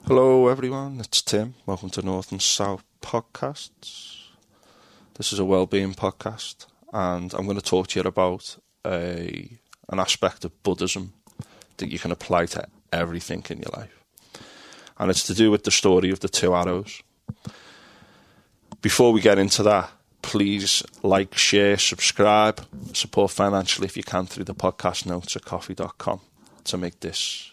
Hello everyone, it's Tim. Welcome to North and South Podcasts. This is a Wellbeing podcast, and I'm going to talk to you about an aspect of Buddhism that you can apply to everything in your life. And it's to do with the story of the two arrows. Before we get into that, please like, share, subscribe, support financially if you can through the podcast notes at coffee.com to make this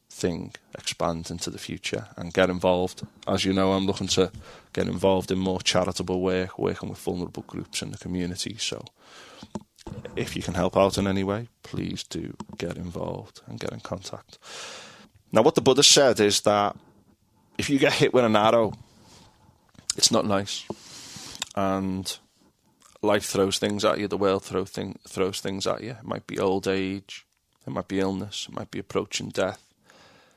thing expand into the future and get involved. As you know, I'm looking to get involved in more charitable work, working with vulnerable groups in the community. So if you can help out in any way, please do get involved and get in contact. Now, what the Buddha said is that if you get hit with an arrow, it's not nice. And life throws things at you, the world throws things at you. It might be old age, it might be illness, it might be approaching death.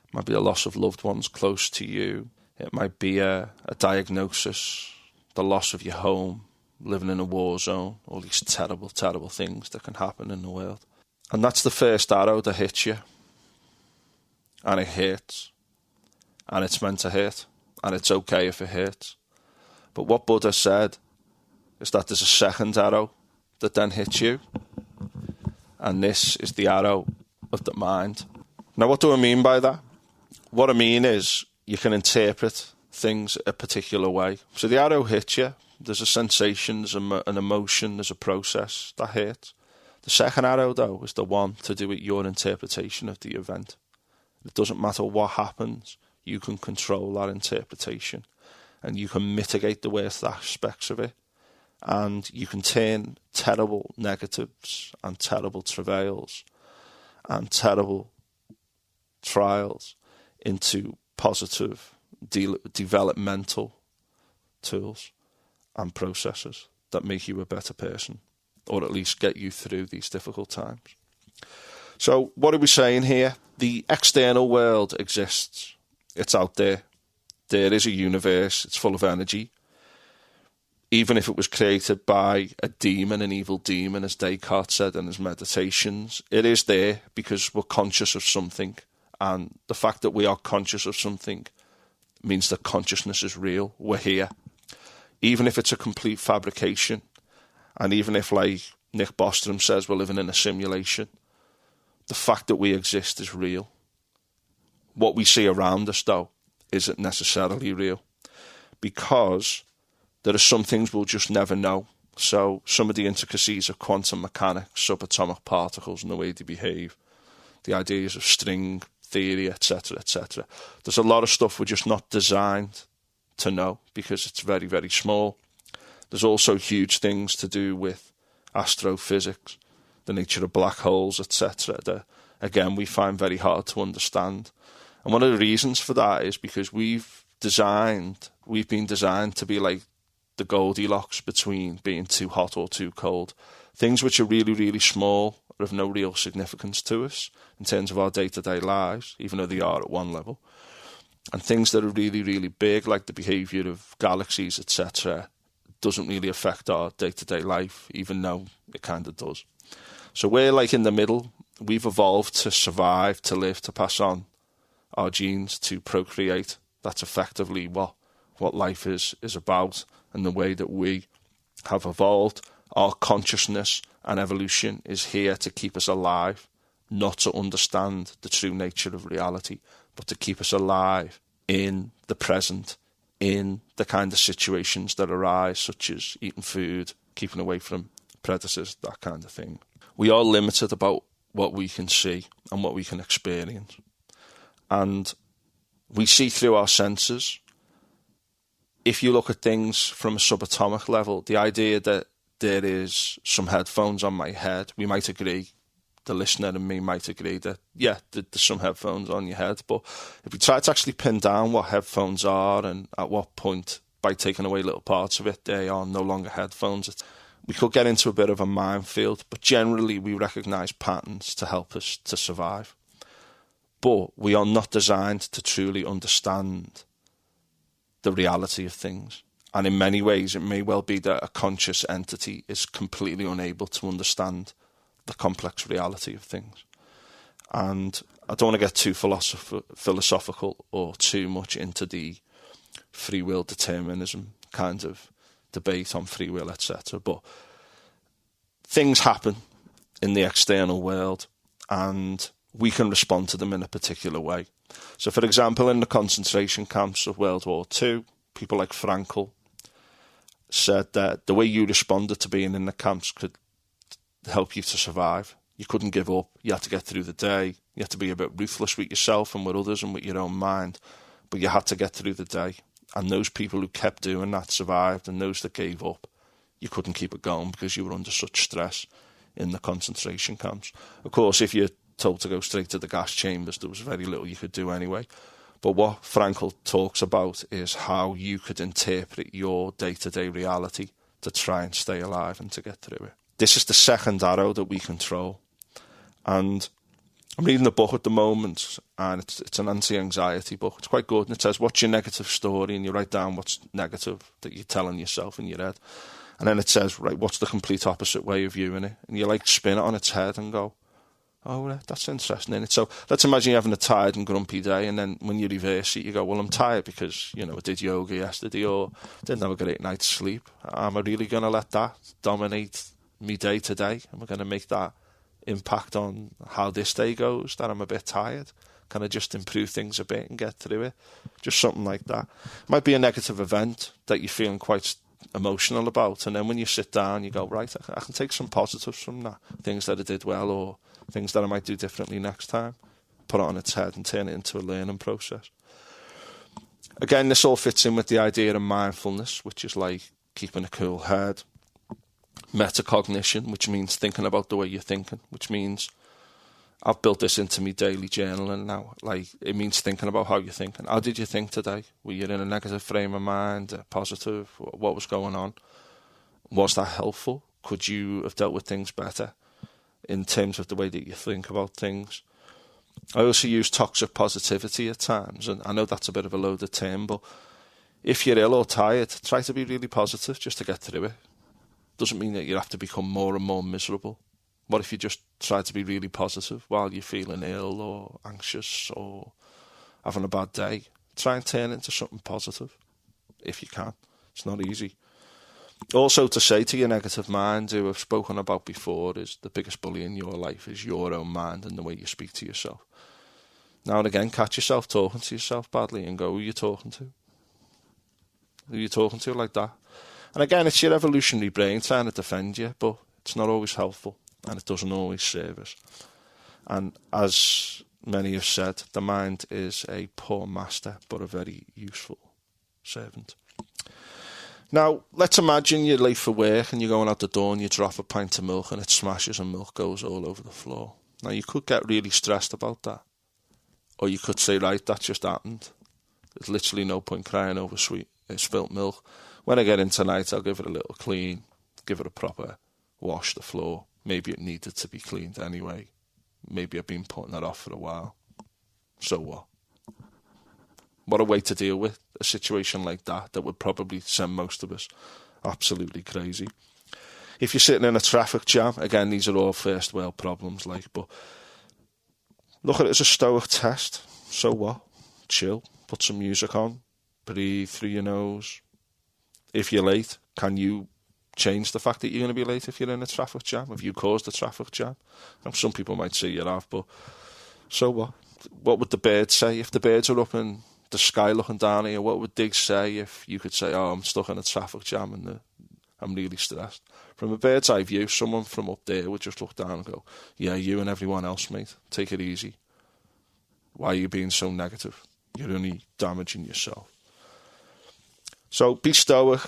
It might be a loss of loved ones close to you. It might be a diagnosis, the loss of your home, living in a war zone, all these terrible, terrible things that can happen in the world. And that's the first arrow that hits you. And it hurts. And it's meant to hurt. And it's okay if it hurts. But what Buddha said is that there's a second arrow that then hits you. And this is the arrow of the mind. Now, what do I mean by that? What I mean is you can interpret things a particular way. So the arrow hits you. There's a sensation, there's an emotion, there's a process that hurts. The second arrow, though, is the one to do with your interpretation of the event. It doesn't matter what happens. You can control that interpretation. And you can mitigate the worst aspects of it. And you can turn terrible negatives and terrible travails and terrible trials into positive developmental tools and processes that make you a better person, or at least get you through these difficult times. So what are we saying here? The external world exists. It's out there. There is a universe. It's full of energy. Even if it was created by a demon, an evil demon, as Descartes said in his meditations, it is there because we're conscious of something. And the fact that we are conscious of something means that consciousness is real. We're here. Even if it's a complete fabrication, and even if, like Nick Bostrom says, we're living in a simulation, the fact that we exist is real. What we see around us, though, isn't necessarily real, because there are some things we'll just never know. So some of the intricacies of quantum mechanics, subatomic particles and the way they behave, the ideas of string theory, etc., etc. There's a lot of stuff we're just not designed to know because it's very, very small. There's also huge things to do with astrophysics, the nature of black holes, etc., that, again, we find very hard to understand. And one of the reasons for that is because we've been designed to be like the Goldilocks between being too hot or too cold. Things which are really, really small are of no real significance to us in terms of our day-to-day lives, even though they are at one level. And things that are really, really big, like the behaviour of galaxies, etc., doesn't really affect our day-to-day life, even though it kind of does. So we're like in the middle. We've evolved to survive, to live, to pass on our genes, to procreate. That's effectively what life is about, and the way that we have evolved. Our consciousness and evolution is here to keep us alive, not to understand the true nature of reality, but to keep us alive in the present, in the kind of situations that arise, such as eating food, keeping away from predators, that kind of thing. We are limited about what we can see and what we can experience. And we see through our senses. If you look at things from a subatomic level, the idea that there is some headphones on my head, we might agree, the listener and me might agree that, yeah, there's some headphones on your head. But if we try to actually pin down what headphones are and at what point, by taking away little parts of it, they are no longer headphones, we could get into a bit of a minefield. But generally, we recognise patterns to help us to survive. But we are not designed to truly understand the reality of things. And in many ways, it may well be that a conscious entity is completely unable to understand the complex reality of things. And I don't want to get too philosophical or too much into the free will determinism kind of debate on free will, etc. But things happen in the external world and we can respond to them in a particular way. So, for example, in the concentration camps of World War II, people like Frankl said that the way you responded to being in the camps could help you to survive. You couldn't give up. You had to get through the day. You had to be a bit ruthless with yourself and with others and with your own mind. But you had to get through the day. And those people who kept doing that survived, and those that gave up, you couldn't keep it going because you were under such stress in the concentration camps. Of course, if you're told to go straight to the gas chambers, there was very little you could do anyway. But what Frankl talks about is how you could interpret your day-to-day reality to try and stay alive and to get through it. This is the second arrow that we control. And I'm reading a book at the moment, and it's an anti-anxiety book. It's quite good, and it says, what's your negative story? And you write down what's negative that you're telling yourself in your head. And then it says, right, what's the complete opposite way of viewing it? And you like spin it on its head and go, oh, right, that's interesting, isn't it? So let's imagine you're having a tired and grumpy day, and then when you reverse it, you go, well, I'm tired because, I did yoga yesterday or didn't have a great night's sleep. Am I really going to let that dominate me day to day? Am I going to make that impact on how this day goes, that I'm a bit tired? Can I just improve things a bit and get through it? Just something like that. It might be a negative event that you're feeling quite emotional about, and then when you sit down, you go, right, I can take some positives from that, things that I did well or things that I might do differently next time, put it on its head and turn it into a learning process. Again, this all fits in with the idea of mindfulness, which is like keeping a cool head. Metacognition, which means thinking about the way you're thinking, which means I've built this into my daily journaling now. Like, it means thinking about how you're thinking. How did you think today? Were you in a negative frame of mind, positive? What was going on? Was that helpful? Could you have dealt with things better in terms of the way that you think about things? I also use toxic positivity at times, and I know that's a bit of a loaded term, but if you're ill or tired, try to be really positive just to get through it. Doesn't mean that you have to become more and more miserable. What if you just try to be really positive while you're feeling ill or anxious or having a bad day? Try and turn it into something positive if you can. It's not easy. Also, to say to your negative mind, who I've spoken about before, is the biggest bully in your life is your own mind and the way you speak to yourself. Now and again, catch yourself talking to yourself badly and go, who are you talking to? Who are you talking to like that? And again, it's your evolutionary brain trying to defend you, but it's not always helpful and it doesn't always serve us. And as many have said, the mind is a poor master, but a very useful servant. Now, let's imagine you're late for work and you're going out the door and you drop a pint of milk and it smashes and milk goes all over the floor. Now, you could get really stressed about that. Or you could say, right, that just happened. There's literally no point crying over spilt milk. When I get in tonight, I'll give it a little clean, give it a proper wash the floor. Maybe it needed to be cleaned anyway. Maybe I've been putting that off for a while. So what? What a way to deal with a situation like that would probably send most of us absolutely crazy. If you're sitting in a traffic jam, again, these are all first world problems, but look at it as a stoic test. So what? Chill, put some music on, breathe through your nose. If you're late, can you change the fact that you're going to be late if you're in a traffic jam? Have you caused a traffic jam? And some people might say you have, but so what? What would the birds say? If the birds are up in the sky looking down at you, what would they say if you could say, oh, I'm stuck in a traffic jam and I'm really stressed? From a bird's eye view, someone from up there would just look down and go, yeah, you and everyone else, mate, take it easy. Why are you being so negative? You're only damaging yourself. So be stoic.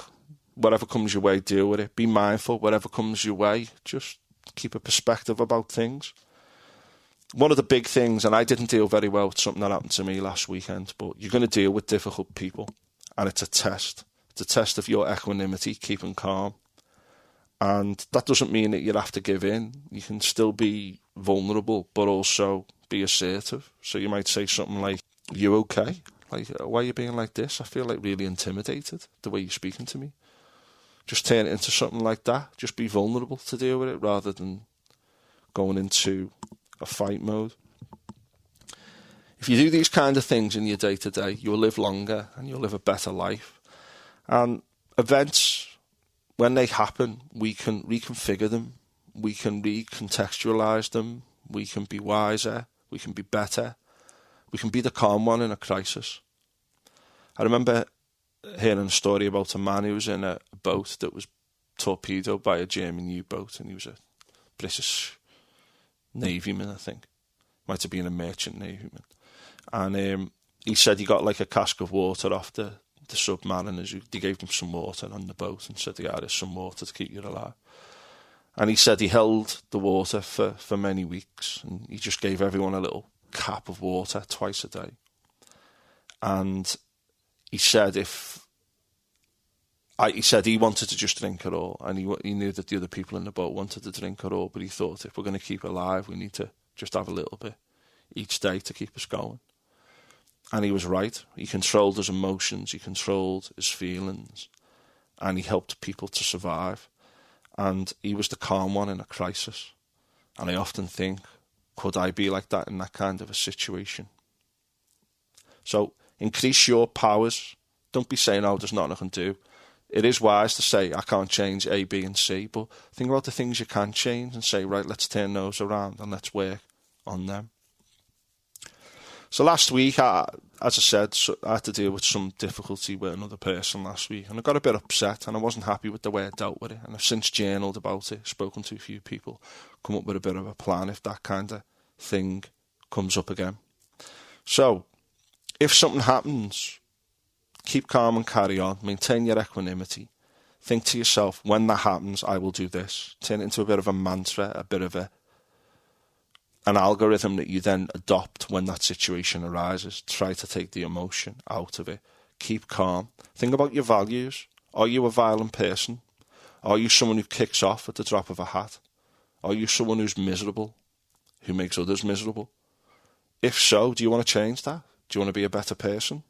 Whatever comes your way, deal with it. Be mindful. Whatever comes your way, just keep a perspective about things. One of the big things, and I didn't deal very well with something that happened to me last weekend, but you're going to deal with difficult people, and it's a test. It's a test of your equanimity, keeping calm. And that doesn't mean that you have to give in. You can still be vulnerable, but also be assertive. So you might say something like, you okay? Like, why are you being like this? I feel like really intimidated, the way you're speaking to me. Just turn it into something like that. Just be vulnerable to deal with it rather than going into a fight mode. If you do these kind of things in your day-to-day, you'll live longer and you'll live a better life. And events, when they happen, we can reconfigure them. We can recontextualize them. We can be wiser. We can be better. We can be the calm one in a crisis. I remember hearing a story about a man who was in a boat that was torpedoed by a German U-boat, and he was a British navyman, I think. Might have been a merchant navyman. And he said he got like a cask of water off the submariners. They gave him some water on the boat and said, yeah, there's some water to keep you alive. And he said he held the water for many weeks, and he just gave everyone a little cap of water twice a day. And he said he wanted to just drink it all, and he knew that the other people in the boat wanted to drink it all, but he thought, if we're going to keep alive, we need to just have a little bit each day to keep us going. And he was right. He controlled his emotions, he controlled his feelings, and he helped people to survive. And he was the calm one in a crisis. And I often think, could I be like that in that kind of a situation? So increase your powers. Don't be saying, oh, there's nothing I can do. It is wise to say, I can't change A, B, and C, but think about the things you can change and say, right, let's turn those around and let's work on them. So last week, as I said, I had to deal with some difficulty with another person last week, and I got a bit upset, and I wasn't happy with the way I dealt with it, and I've since journaled about it, spoken to a few people, come up with a bit of a plan if that kind of thing comes up again. So, if something happens, keep calm and carry on, maintain your equanimity, think to yourself, when that happens, I will do this. Turn it into a bit of a mantra, a bit of an algorithm that you then adopt when that situation arises. Try to take the emotion out of it. Keep calm. Think about your values. Are you a violent person? Are you someone who kicks off at the drop of a hat? Are you someone who's miserable, who makes others miserable? If so, do you want to change that? Do you want to be a better person?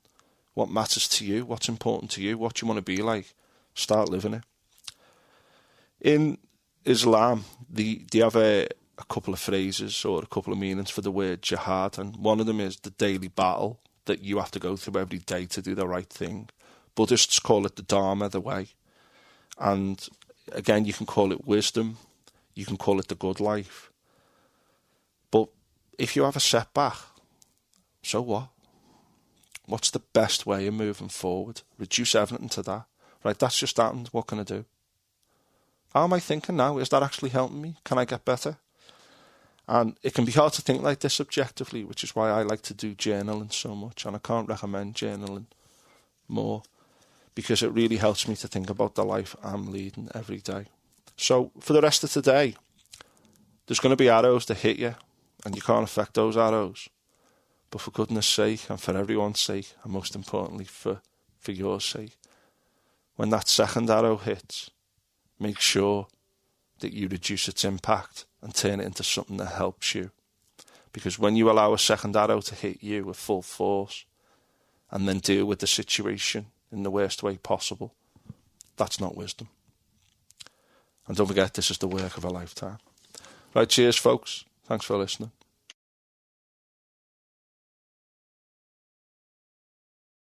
What matters to you? What's important to you? What do you want to be like? Start living it. In Islam, they have a couple of phrases or a couple of meanings for the word jihad, and one of them is the daily battle that you have to go through every day to do the right thing. Buddhists call it the Dharma, the way. And again, you can call it wisdom, you can call it the good life. But if you have a setback, so what? What's the best way of moving forward? Reduce everything to that. Right, that's just happened. What can I do? How am I thinking now? Is that actually helping me? Can I get better? And it can be hard to think like this objectively, which is why I like to do journaling so much. And I can't recommend journaling more, because it really helps me to think about the life I'm leading every day. So for the rest of today, there's going to be arrows that hit you, and you can't affect those arrows. But for goodness sake, and for everyone's sake, and most importantly for your sake, when that second arrow hits, make sure that you reduce its impact and turn it into something that helps you. Because when you allow a second arrow to hit you with full force and then deal with the situation in the worst way possible, that's not wisdom. And don't forget, this is the work of a lifetime. Right, cheers folks. Thanks for listening.